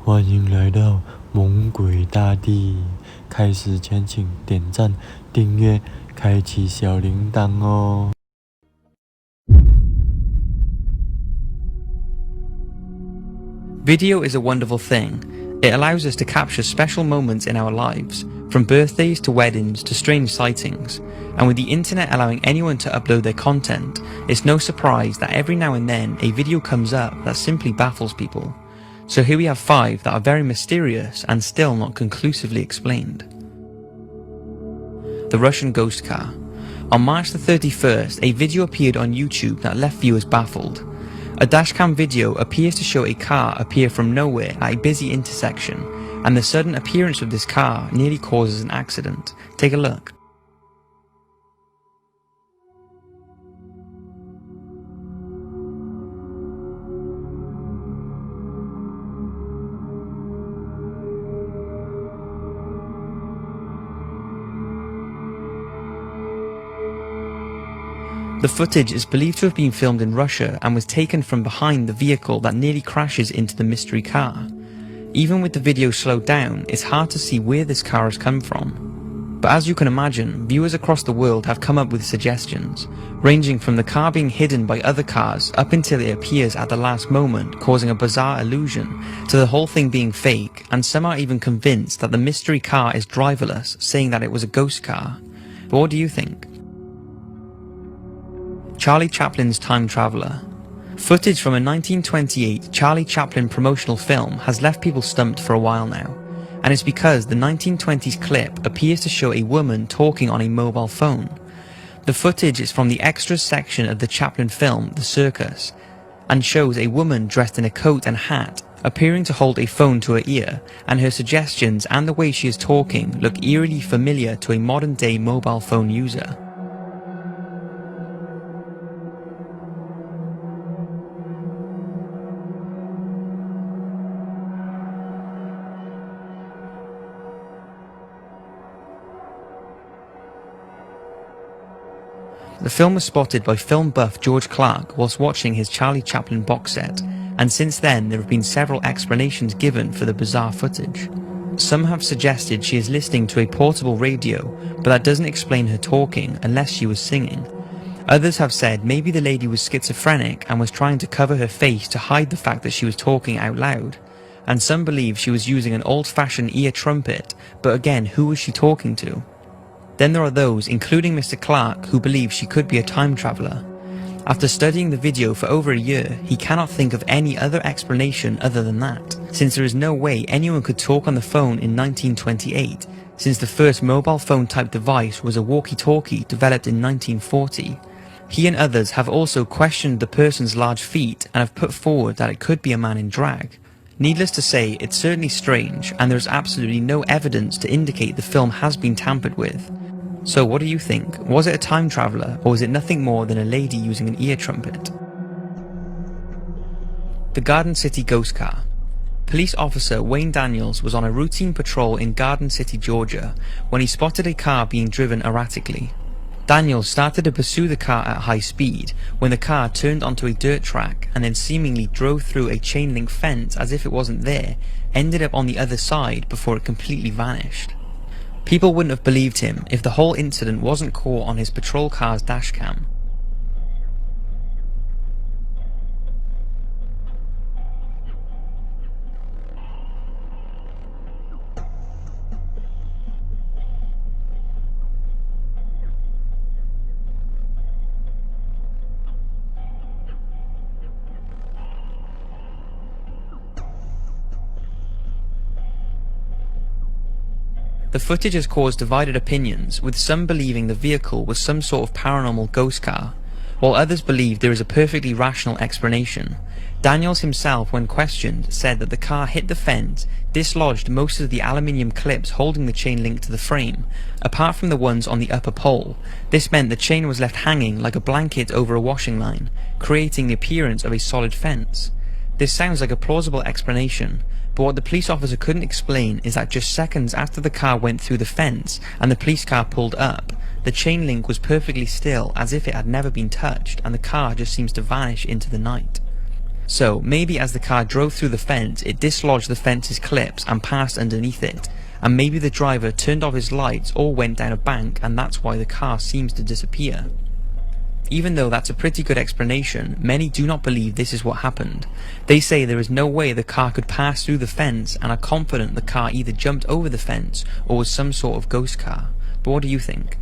欢迎来到猛鬼大地。开始前请点赞、订阅、开启小铃铛哦。Video is a wonderful thing. It allows us to capture special moments in our lives, from birthdays to weddings to strange sightings. And with the internet allowing anyone to upload their content, it's no surprise that every now and then a video comes up that simply baffles people. So here we have 5 that are very mysterious and still not conclusively explained. The Russian ghost car. On March the 31st, a video appeared on YouTube that left viewers baffled. A dashcam video appears to show a car appear from nowhere at a busy intersection, and the sudden appearance of this car nearly causes an accident. Take a look. The footage is believed to have been filmed in Russia and was taken from behind the vehicle that nearly crashes into the mystery car. Even with the video slowed down, it's hard to see where this car has come from. But as you can imagine, viewers across the world have come up with suggestions, ranging from the car being hidden by other cars up until it appears at the last moment, causing a bizarre illusion, to the whole thing being fake, and some are even convinced that the mystery car is driverless, saying that it was a ghost car. But what do you think? Charlie Chaplin's Time Traveller. Footage from a 1928 Charlie Chaplin promotional film has left people stumped for a while now, and it's because the 1920s clip appears to show a woman talking on a mobile phone. The footage is from the extras section of the Chaplin film The Circus, and shows a woman dressed in a coat and hat appearing to hold a phone to her ear, and her suggestions and the way she is talking look eerily familiar to a modern day mobile phone user. The film was spotted by film buff George Clark whilst watching his Charlie Chaplin box set, and since then there have been several explanations given for the bizarre footage. Some have suggested she is listening to a portable radio, but that doesn't explain her talking unless she was singing. Others have said maybe the lady was schizophrenic and was trying to cover her face to hide the fact that she was talking out loud. And some believe she was using an old-fashioned ear trumpet, but again, who was she talking to? Then there are those, including Mr. Clark, who believe she could be a time traveller. After studying the video for over a year, he cannot think of any other explanation other than that, since there is no way anyone could talk on the phone in 1928, since the first mobile phone type device was a walkie-talkie developed in 1940. He and others have also questioned the person's large feet and have put forward that it could be a man in drag. Needless to say, it's certainly strange, and there is absolutely no evidence to indicate the film has been tampered with. So what do you think? Was it a time traveller, or was it nothing more than a lady using an ear trumpet? The Garden City Ghost Car. Police officer Wayne Daniels was on a routine patrol in Garden City, Georgia, when he spotted a car being driven erratically. Daniels started to pursue the car at high speed when the car turned onto a dirt track and then seemingly drove through a chain link fence as if it wasn't there, ended up on the other side before it completely vanished. People wouldn't have believed him if the whole incident wasn't caught on his patrol car's dashcam. The footage has caused divided opinions, with some believing the vehicle was some sort of paranormal ghost car, while others believe there is a perfectly rational explanation. Daniels himself, when questioned, said that the car hit the fence, dislodged most of the aluminium clips holding the chain link to the frame, apart from the ones on the upper pole. This meant the chain was left hanging like a blanket over a washing line, creating the appearance of a solid fence. This sounds like a plausible explanation, but what the police officer couldn't explain is that just seconds after the car went through the fence and the police car pulled up, the chain link was perfectly still as if it had never been touched, and the car just seems to vanish into the night. So maybe as the car drove through the fence, it dislodged the fence's clips and passed underneath it, and maybe the driver turned off his lights or went down a bank, and that's why the car seems to disappear. Even though that's a pretty good explanation, many do not believe this is what happened. They say there is no way the car could pass through the fence and are confident the car either jumped over the fence or was some sort of ghost car. But what do you think?